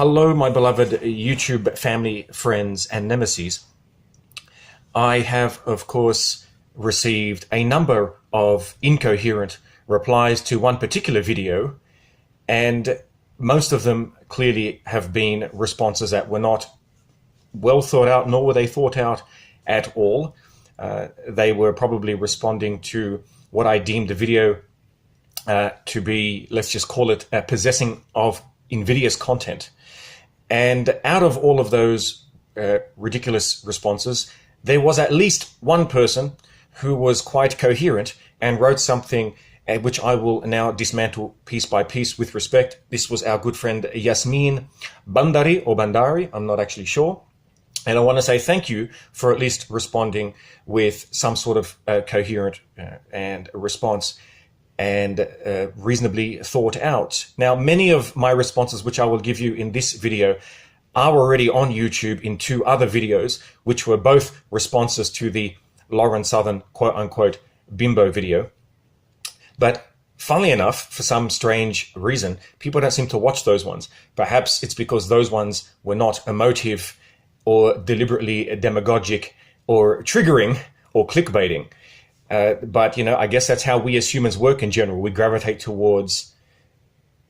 Hello, my beloved YouTube family, friends, and nemesis. I have, of course, received a number of incoherent replies to one particular video, and most of them clearly have been responses that were not well thought out, nor were they thought out at all. They were probably responding to what I deemed the video to be, let's just call it, possessing of invidious content. And out of all of those ridiculous responses, there was at least one person who was quite coherent and wrote something which I will now dismantle piece by piece with respect. This was our good friend Yasmin Bandari, or Bandari, I'm not actually sure. And I want to say thank you for at least responding with some sort of coherent and response and reasonably thought out. Now, many of my responses, which I will give you in this video, are already on YouTube in two other videos, which were both responses to the Lauren Southern quote-unquote bimbo video. But funnily enough, for some strange reason, people don't seem to watch those ones. Perhaps it's because those ones were not emotive or deliberately demagogic or triggering or clickbaiting. But, you know, I guess that's how we as humans work in general. We gravitate towards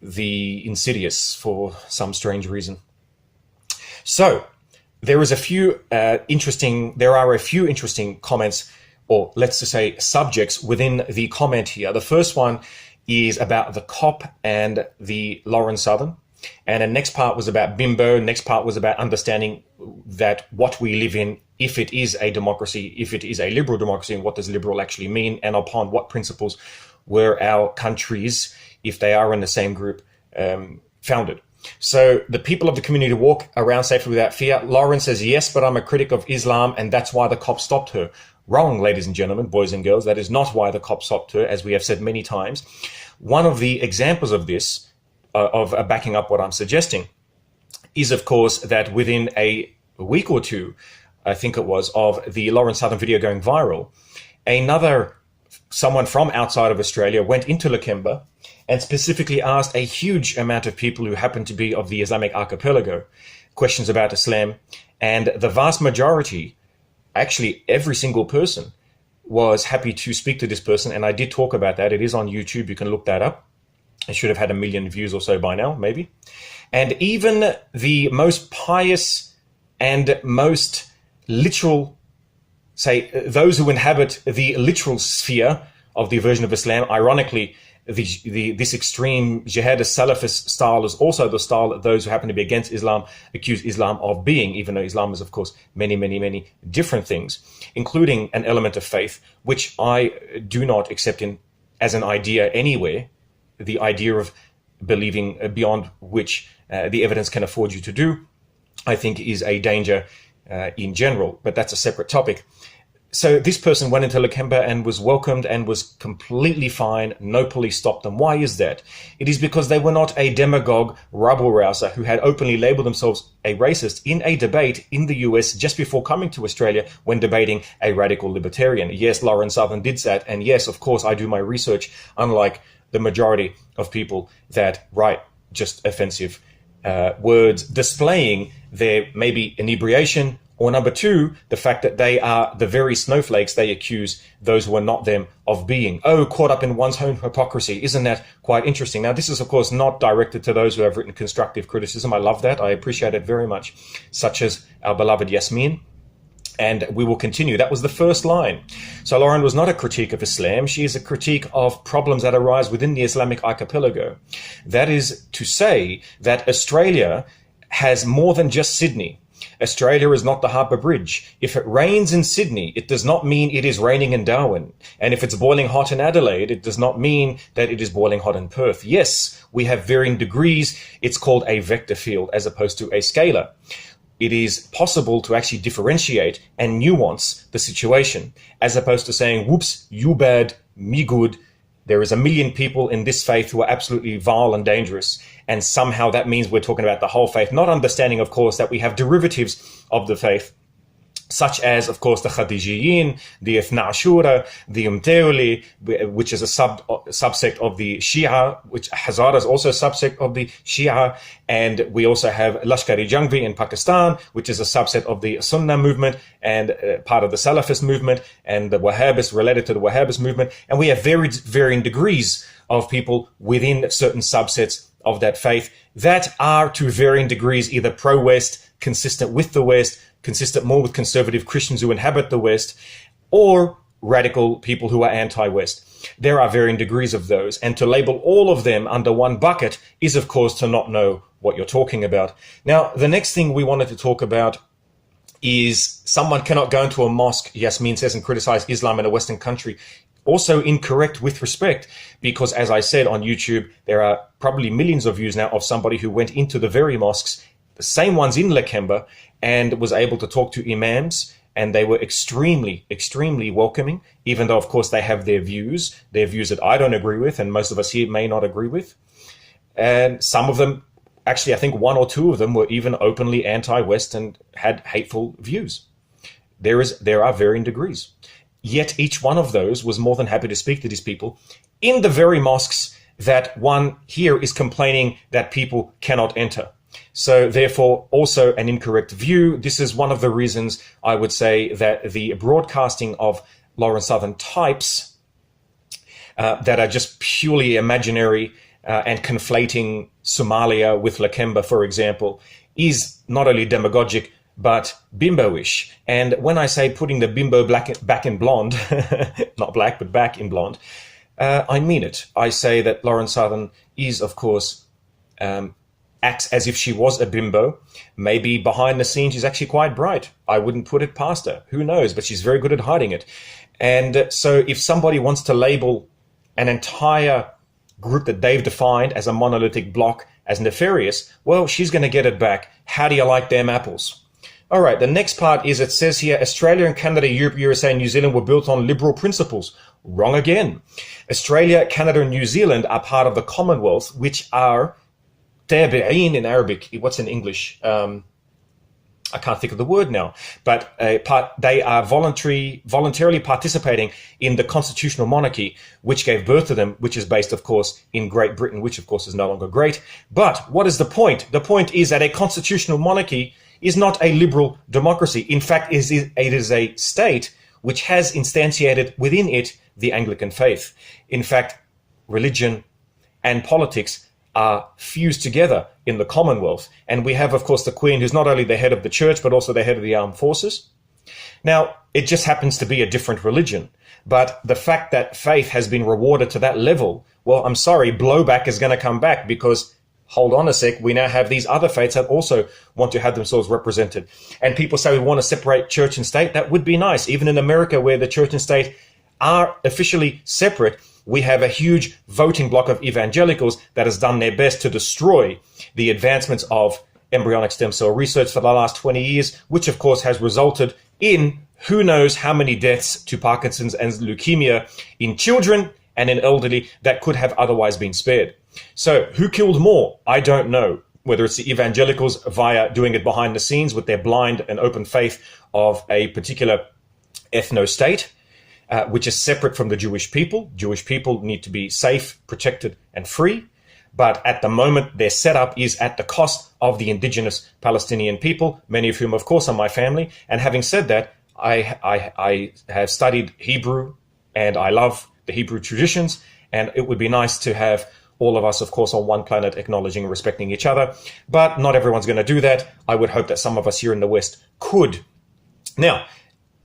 the insidious for some strange reason. So there are a few interesting comments, or let's just say subjects within the comment here. The first one is about the COP and the Lauren Southern. And the next part was about bimbo. Next part was about understanding that what we live in, if it is a democracy, if it is a liberal democracy, and what does liberal actually mean, and upon what principles were our countries, if they are in the same group, founded. So the people of the community walk around safely without fear. Lauren says, yes, but I'm a critic of Islam, and that's why the cops stopped her. Wrong, ladies and gentlemen, boys and girls. That is not why the cops stopped her, as we have said many times. One of the examples of this, of backing up what I'm suggesting, is, of course, that within a week or two, I think it was, of the Lauren Southern video going viral, someone from outside of Australia went into Lakemba and specifically asked a huge amount of people who happen to be of the Islamic archipelago questions about Islam. And the vast majority, actually every single person, was happy to speak to this person. And I did talk about that. It is on YouTube. You can look that up. It should have had 1 million views or so by now, maybe. And even the most pious and most literal, say, those who inhabit the literal sphere of the version of Islam, ironically, this extreme jihadist Salafist style is also the style that those who happen to be against Islam accuse Islam of being, even though Islam is, of course, many, many, many different things, including an element of faith, which I do not accept as an idea anywhere. The idea of believing beyond which the evidence can afford you to do, I think, is a danger in general, but that's a separate topic. So this person went into Lakemba and was welcomed and was completely fine. No police stopped them. Why is that? It is because they were not a demagogue rabble-rouser who had openly labeled themselves a racist in a debate in the US just before coming to Australia when debating a radical libertarian. Yes, Lauren Southern did that. And yes, of course, I do my research, unlike the majority of people that write just offensive words, displaying their maybe inebriation, or number two, the fact that they are the very snowflakes they accuse those who are not them of being. Oh, caught up in one's own hypocrisy. Isn't that quite interesting? Now, this is, of course, not directed to those who have written constructive criticism. I love that. I appreciate it very much, such as our beloved Yasmin. And we will continue. That was the first line. So Lauren was not a critique of Islam. She is a critique of problems that arise within the Islamic archipelago. That is to say that Australia has more than just Sydney. Australia is not the Harbour Bridge. If it rains in Sydney, it does not mean it is raining in Darwin. And if it's boiling hot in Adelaide, it does not mean that it is boiling hot in Perth. Yes, we have varying degrees. It's called a vector field as opposed to a scalar. It is possible to actually differentiate and nuance the situation, as opposed to saying, whoops, you bad, me good. There is 1 million people in this faith who are absolutely vile and dangerous. And somehow that means we're talking about the whole faith, not understanding, of course, that we have derivatives of the faith such as, of course, the Khadijiyin, the Ithna Ashura, the Umtewli, which is a subsect of the Shia, which Hazara is also a subsect of the Shia, and we also have Lashkar-e Jangvi in Pakistan, which is a subset of the Sunnah movement and part of the Salafist movement, and the Wahhabis related to the Wahhabist movement, and we have varying degrees of people within certain subsets of that faith that are to varying degrees either pro-West, consistent with the West, consistent more with conservative Christians who inhabit the West, or radical people who are anti-West. There are varying degrees of those, and to label all of them under one bucket is, of course, to not know what you're talking about. Now, the next thing we wanted to talk about is someone cannot go into a mosque, Yasmin says, and criticize Islam in a Western country. Also incorrect with respect, because as I said on YouTube, there are probably millions of views now of somebody who went into the very mosques, the same ones in Lakemba, and was able to talk to imams, and they were extremely, extremely welcoming, even though, of course, they have their views that I don't agree with, and most of us here may not agree with. And some of them, actually, I think one or two of them were even openly anti-West and had hateful views. There are varying degrees. Yet each one of those was more than happy to speak to these people in the very mosques that one here is complaining that people cannot enter. So therefore, also an incorrect view. This is one of the reasons I would say that the broadcasting of Lauren Southern types that are just purely imaginary and conflating Somalia with Lakemba, for example, is not only demagogic, but bimbo-ish. And when I say putting the bimbo back in blonde, not black, but back in blonde, I mean it. I say that Lauren Southern is, of course, acts as if she was a bimbo. Maybe behind the scenes, she's actually quite bright. I wouldn't put it past her. Who knows? But she's very good at hiding it. And so if somebody wants to label an entire group that they've defined as a monolithic block as nefarious, well, she's going to get it back. How do you like them apples? All right, the next part is, it says here, Australia and Canada, Europe, USA, and New Zealand were built on liberal principles. Wrong again. Australia, Canada, and New Zealand are part of the Commonwealth, which are tabi'in in Arabic. What's in English? I can't think of the word now, but they are voluntarily participating in the constitutional monarchy, which gave birth to them, which is based, of course, in Great Britain, which, of course, is no longer great. But what is the point? The point is that a constitutional monarchy is not a liberal democracy. In fact, it is a state which has instantiated within it the Anglican faith. In fact, religion and politics are fused together in the Commonwealth. And we have, of course, the Queen, who's not only the head of the church, but also the head of the armed forces. Now, it just happens to be a different religion. But the fact that faith has been rewarded to that level, well, I'm sorry, blowback is going to come back, because hold on a sec, we now have these other faiths that also want to have themselves represented. And people say we want to separate church and state. That would be nice. Even in America, where the church and state are officially separate, we have a huge voting bloc of evangelicals that has done their best to destroy the advancements of embryonic stem cell research for the last 20 years, which of course has resulted in who knows how many deaths to Parkinson's and leukemia in children and in elderly that could have otherwise been spared. So who killed more? I don't know. Whether it's the evangelicals via doing it behind the scenes with their blind and open faith of a particular ethno-state, which is separate from the Jewish people. Jewish people need to be safe, protected, and free. But at the moment, their setup is at the cost of the indigenous Palestinian people, many of whom, of course, are my family. And having said that, I have studied Hebrew, and I love the Hebrew traditions. And it would be nice to have all of us, of course, on one planet, acknowledging and respecting each other. But not everyone's going to do that. I would hope that some of us here in the West could. Now,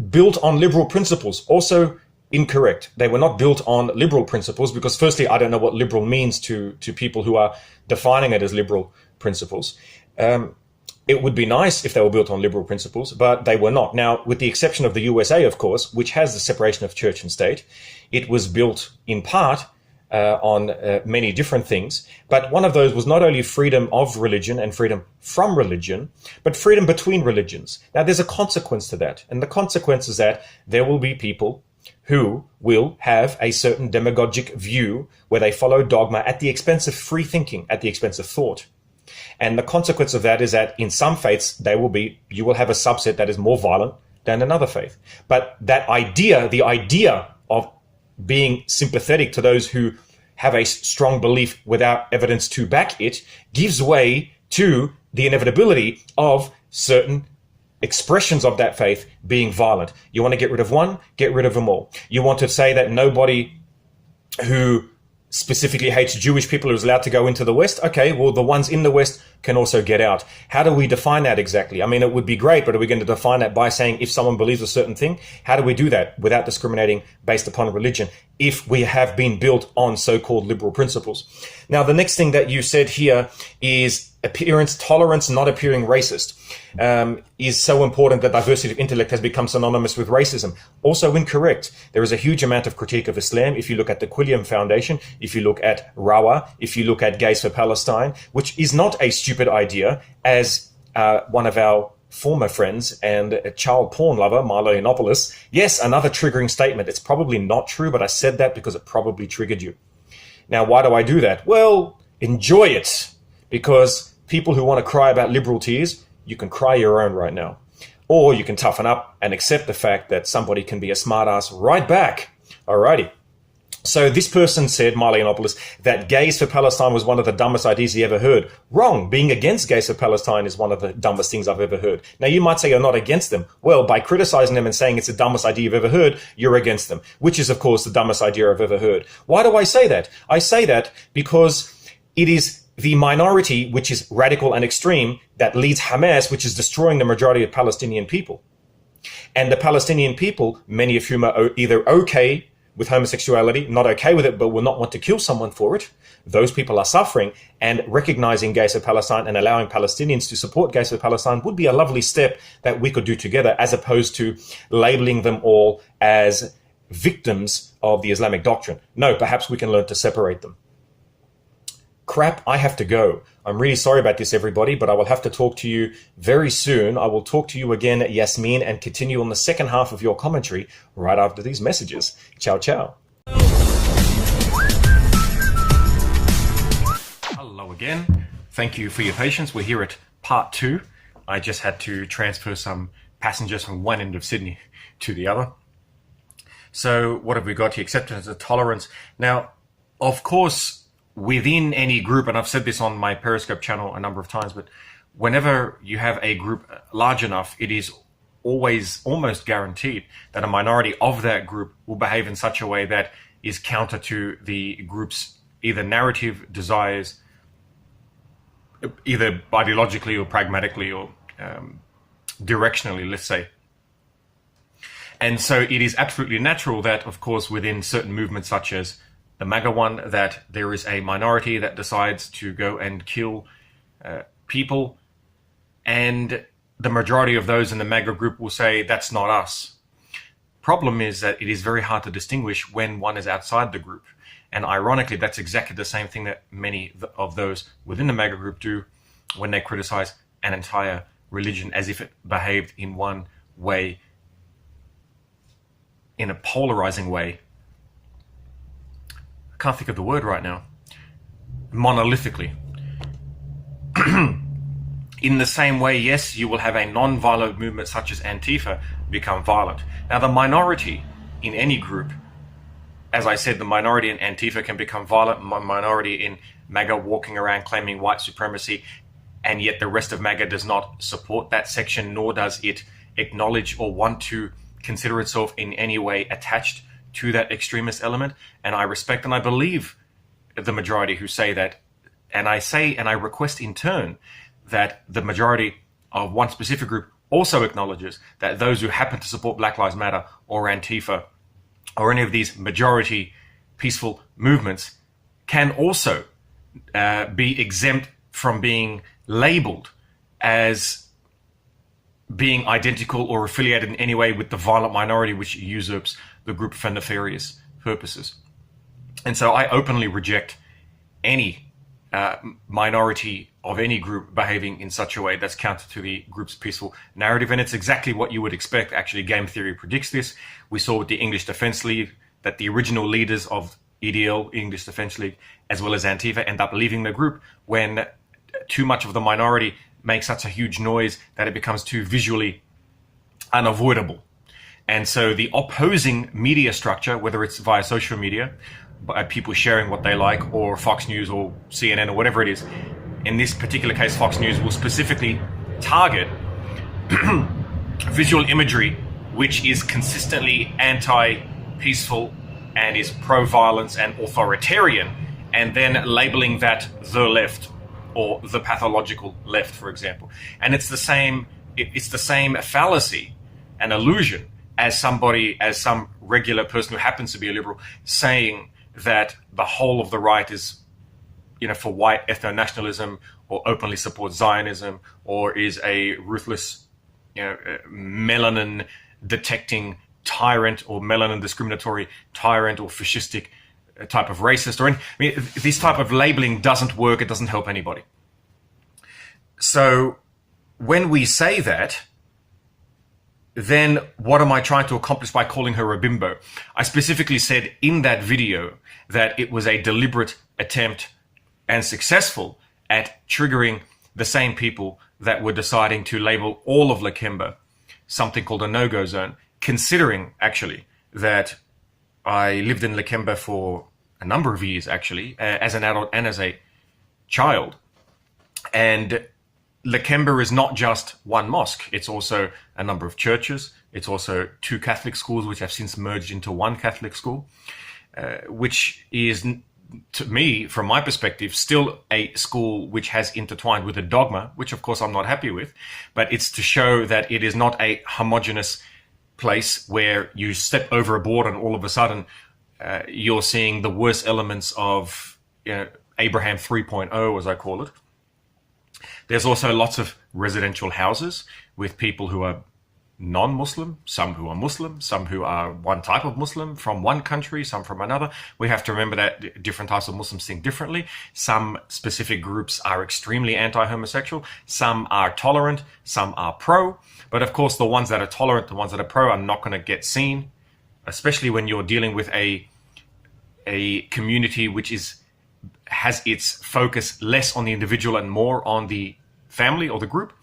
built on liberal principles, also incorrect. They were not built on liberal principles, because firstly, I don't know what liberal means to people who are defining it as liberal principles. It would be nice if they were built on liberal principles, but they were not. Now, with the exception of the USA, of course, which has the separation of church and state, it was built in part on many different things. But one of those was not only freedom of religion and freedom from religion, but freedom between religions. Now, there's a consequence to that. And the consequence is that there will be people who will have a certain demagogic view where they follow dogma at the expense of free thinking, at the expense of thought. And the consequence of that is that in some faiths, you will have a subset that is more violent than another faith. But that idea, the idea of being sympathetic to those who have a strong belief without evidence to back it, gives way to the inevitability of certain expressions of that faith being violent. You want to get rid of one, get rid of them all. You want to say that nobody who specifically hates Jewish people is allowed to go into the West. Okay, well, the ones in the West can also get out. How do we define that exactly? I mean, it would be great, but are we going to define that by saying if someone believes a certain thing? How do we do that without discriminating based upon religion if we have been built on so-called liberal principles? Now, the next thing that you said here is appearance tolerance, not appearing racist, is so important that diversity of intellect has become synonymous with racism. Also incorrect. There is a huge amount of critique of Islam. If you look at the Quilliam Foundation, if you look at Rawa, if you look at Gays for Palestine, which is not a stupid idea, as one of our former friends and a child porn lover, Milo Yiannopoulos. Yes, another triggering statement. It's probably not true, but I said that because it probably triggered you. Now, why do I do that? Well, enjoy it, because people who want to cry about liberal tears, you can cry your own right now. Or you can toughen up and accept the fact that somebody can be a smartass right back. Alrighty. So this person said, Milo Yiannopoulos, that Gays for Palestine was one of the dumbest ideas he ever heard. Wrong. Being against Gays for Palestine is one of the dumbest things I've ever heard. Now, you might say you're not against them. Well, by criticizing them and saying it's the dumbest idea you've ever heard, you're against them, which is, of course, the dumbest idea I've ever heard. Why do I say that? I say that because it is the minority, which is radical and extreme, that leads Hamas, which is destroying the majority of Palestinian people. And the Palestinian people, many of whom are either okay with homosexuality, not okay with it, but will not want to kill someone for it. Those people are suffering, and recognizing Gays for Palestine and allowing Palestinians to support Gays for Palestine would be a lovely step that we could do together, as opposed to labeling them all as victims of the Islamic doctrine. No, perhaps we can learn to separate them. Crap, I have to go. I'm really sorry about this, everybody, but I will have to talk to you very soon. I will talk to you again, Yasmin, and continue on the second half of your commentary right after these messages. Ciao, ciao. Hello again. Thank you for your patience. We're here at part 2. I just had to transfer some passengers from one end of Sydney to the other. So what have we got here? Acceptance and tolerance. Now, of course, within any group, and I've said this on my Periscope channel a number of times, but whenever you have a group large enough, it is always almost guaranteed that a minority of that group will behave in such a way that is counter to the group's either narrative, desires, either ideologically or pragmatically or directionally, let's say. And so it is absolutely natural that, of course, within certain movements such as the MAGA one, that there is a minority that decides to go and kill people, and the majority of those in the MAGA group will say, that's not us. Problem is that it is very hard to distinguish when one is outside the group. And ironically, that's exactly the same thing that many of those within the MAGA group do when they criticize an entire religion as if it behaved in one way, in a polarizing way. I can't think of the word right now. Monolithically. In the same way, yes, you will have a non-violent movement such as Antifa become violent. Now, the minority in any group, as I said, the minority in Antifa can become violent, minority in MAGA walking around claiming white supremacy, and yet the rest of MAGA does not support that section, nor does it acknowledge or want to consider itself in any way attached to that extremist element. And I respect and I believe the majority who say that. And I say, and I request in turn, that the majority of one specific group also acknowledges that those who happen to support Black Lives Matter or Antifa or any of these majority peaceful movements can also be exempt from being labeled as being identical or affiliated in any way with the violent minority which usurps the group for nefarious purposes. And so I openly reject any minority of any group behaving in such a way that's counter to the group's peaceful narrative. And it's exactly what you would expect. Actually, game theory predicts this. We saw with the English Defence League that the original leaders of EDL, English Defence League, as well as Antifa, end up leaving the group when too much of the minority makes such a huge noise that it becomes too visually unavoidable. And so the opposing media structure, whether it's via social media, by people sharing what they like, or Fox News or CNN or whatever it is, in this particular case, Fox News will specifically target visual imagery which is consistently anti-peaceful and is pro-violence and authoritarian, and then labeling that the left or the pathological left, for example. And it's the same fallacy and illusion as some regular person who happens to be a liberal saying that the whole of the right is, for white ethno-nationalism, or openly supports Zionism, or is a ruthless, melanin detecting tyrant, or melanin discriminatory tyrant, or fascistic type of racist, this type of labeling doesn't work. It doesn't help anybody. So when we say that, then what am I trying to accomplish by calling her a bimbo? I specifically said in that video that it was a deliberate attempt, and successful, at triggering the same people that were deciding to label all of Lakemba something called a no-go zone, considering actually that I lived in Lakemba for a number of years, actually, as an adult and as a child. And Lakemba is not just one mosque. It's also a number of churches. It's also 2 Catholic schools, which have since merged into 1 Catholic school, which is, to me, from my perspective, still a school which has intertwined with a dogma, which of course I'm not happy with, but it's to show that it is not a homogenous place where you step over a board and all of a sudden you're seeing the worst elements of Abraham 3.0, as I call it. There's also lots of residential houses with people who are non-Muslim, some who are Muslim, some who are one type of Muslim from one country, some from another. We have to remember that different types of Muslims think differently. Some specific groups are extremely anti-homosexual, some are tolerant, some are pro. But of course, the ones that are tolerant, the ones that are pro, are not going to get seen, especially when you're dealing with a community which has its focus less on the individual and more on the family or the group.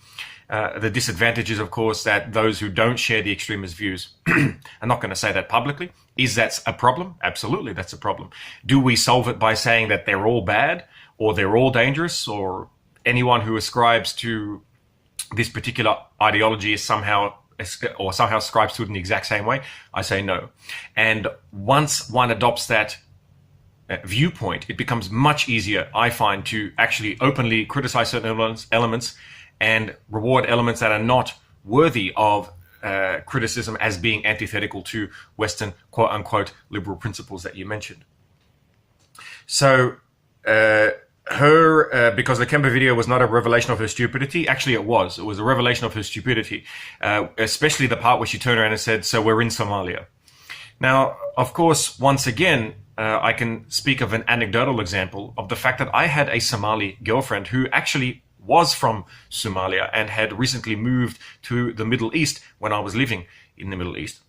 The disadvantage is, of course, that those who don't share the extremist views are not going to say that publicly. Is that a problem? Absolutely, that's a problem. Do we solve it by saying that they're all bad, or they're all dangerous, or anyone who ascribes to this particular ideology is somehow ascribes to it in the exact same way? I say no. And once one adopts that viewpoint, it becomes much easier, I find, to actually openly criticize certain elements and reward elements that are not worthy of criticism as being antithetical to Western quote-unquote liberal principles that you mentioned. So because the Lakemba video was not a revelation of her stupidity, actually it was a revelation of her stupidity, especially the part where she turned around and said, "So we're in Somalia." Now, of course, once again, I can speak of an anecdotal example of the fact that I had a Somali girlfriend who actually was from Somalia and had recently moved to the Middle East when I was living in the Middle East.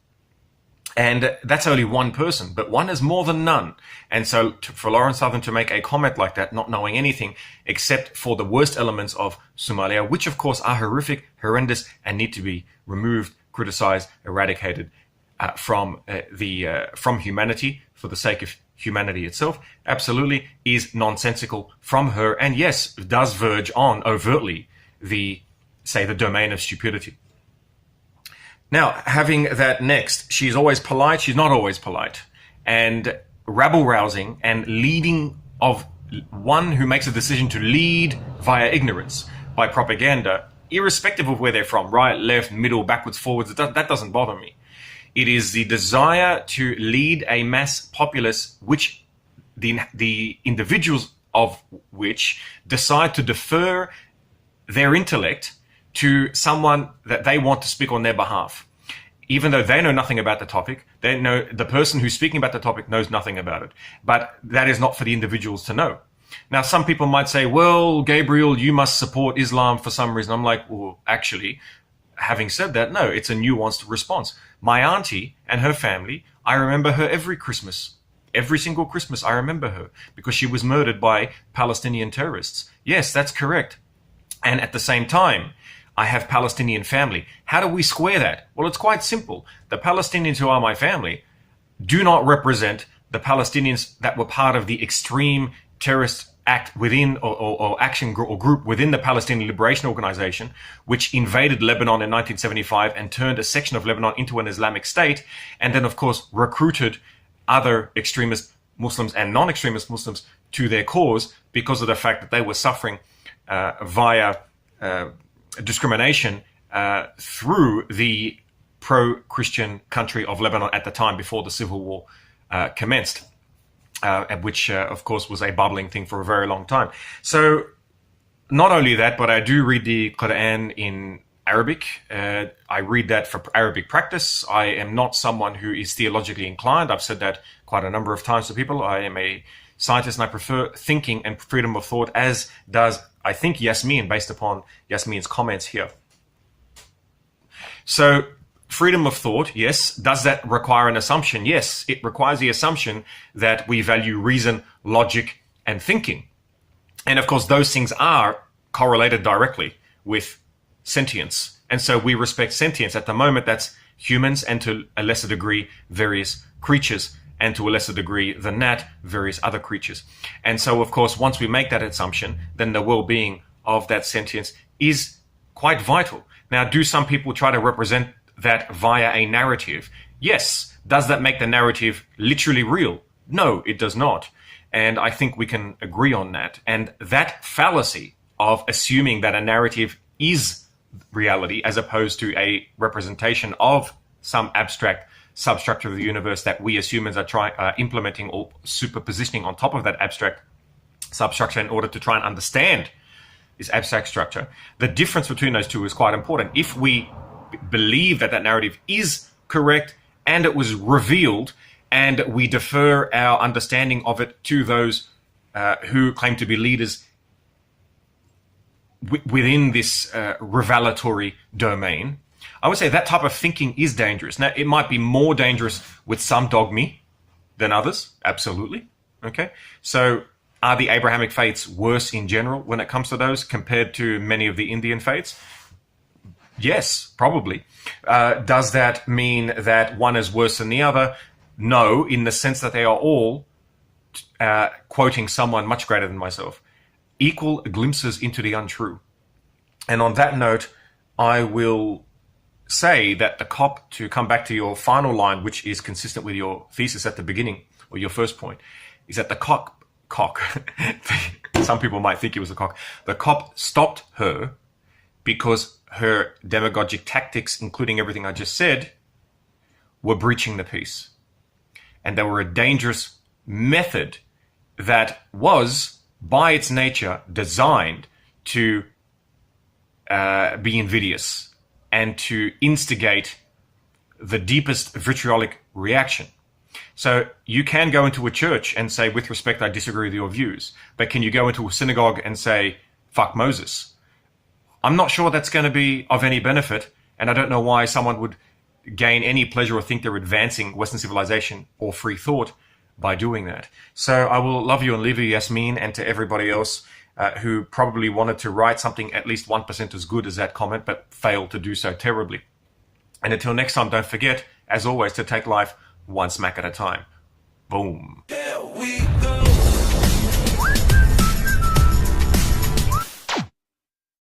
And that's only one person, but one is more than none. And so for Lauren Southern to make a comment like that, not knowing anything except for the worst elements of Somalia, which of course are horrific, horrendous, and need to be removed, criticized, eradicated from humanity for the sake of humanity itself, absolutely is nonsensical from her, and yes, does verge on overtly the domain of stupidity. Now, having that next, she's always polite, she's not always polite, and rabble-rousing and leading of one who makes a decision to lead via ignorance, by propaganda, irrespective of where they're from, right, left, middle, backwards, forwards, that doesn't bother me. It is the desire to lead a mass populace, which the individuals of which decide to defer their intellect to someone that they want to speak on their behalf. Even though they know nothing about the topic, they know the person who's speaking about the topic knows nothing about it. But that is not for the individuals to know. Now, some people might say, well, Gabriel, you must support Islam for some reason. I'm like, well, actually, having said that, no, it's a nuanced response. My auntie and her family, I remember her every Christmas. Every single Christmas, I remember her because she was murdered by Palestinian terrorists. Yes, that's correct. And at the same time, I have Palestinian family. How do we square that? Well, it's quite simple. The Palestinians who are my family do not represent the Palestinians that were part of the extreme terrorist act within or action or group within the Palestinian Liberation Organization, which invaded Lebanon in 1975 and turned a section of Lebanon into an Islamic state, and then, of course, recruited other extremist Muslims and non-extremist Muslims to their cause because of the fact that they were suffering via discrimination through the pro-Christian country of Lebanon at the time before the civil war commenced, which, of course, was a bubbling thing for a very long time. So not only that, but I do read the Quran in Arabic. I read that for Arabic practice. I am not someone who is theologically inclined. I've said that quite a number of times to people. I am a scientist and I prefer thinking and freedom of thought, as does, I think, Yasmin, based upon Yasmin's comments here. So freedom of thought, yes. Does that require an assumption? Yes, it requires the assumption that we value reason, logic, and thinking. And of course, those things are correlated directly with sentience. And so we respect sentience. At the moment, that's humans, and to a lesser degree, various creatures, and to a lesser degree than that, various other creatures. And so, of course, once we make that assumption, then the well-being of that sentience is quite vital. Now, do some people try to represent that via a narrative? Yes. Does that make the narrative literally real? No, it does not. And I think we can agree on that. And that fallacy of assuming that a narrative is reality as opposed to a representation of some abstract substructure of the universe that we as humans are implementing or superpositioning on top of that abstract substructure in order to try and understand this abstract structure. The difference between those two is quite important. If we believe that that narrative is correct and it was revealed, and we defer our understanding of it to those who claim to be leaders within this revelatory domain, I would say that type of thinking is dangerous. Now, it might be more dangerous with some dogmy than others, absolutely. Okay, so are the Abrahamic faiths worse in general when it comes to those compared to many of the Indian faiths? Yes, probably. Does that mean that one is worse than the other? No, in the sense that they are all, quoting someone much greater than myself, equal glimpses into the untrue. And on that note, I will say that the cop, to come back to your final line, which is consistent with your thesis at the beginning, or your first point, is that the cock, some people might think it was a cock, the cop stopped her because her demagogic tactics, including everything I just said, were breaching the peace. And they were a dangerous method that was, by its nature, designed to be invidious and to instigate the deepest vitriolic reaction. So you can go into a church and say, with respect, I disagree with your views. But can you go into a synagogue and say, fuck Moses? I'm not sure that's going to be of any benefit. And I don't know why someone would gain any pleasure or think they're advancing Western civilization or free thought by doing that. So I will love you and leave you, Yasmin, and to everybody else who probably wanted to write something at least 1% as good as that comment, but failed to do so terribly. And until next time, don't forget, as always, to take life one smack at a time. Boom.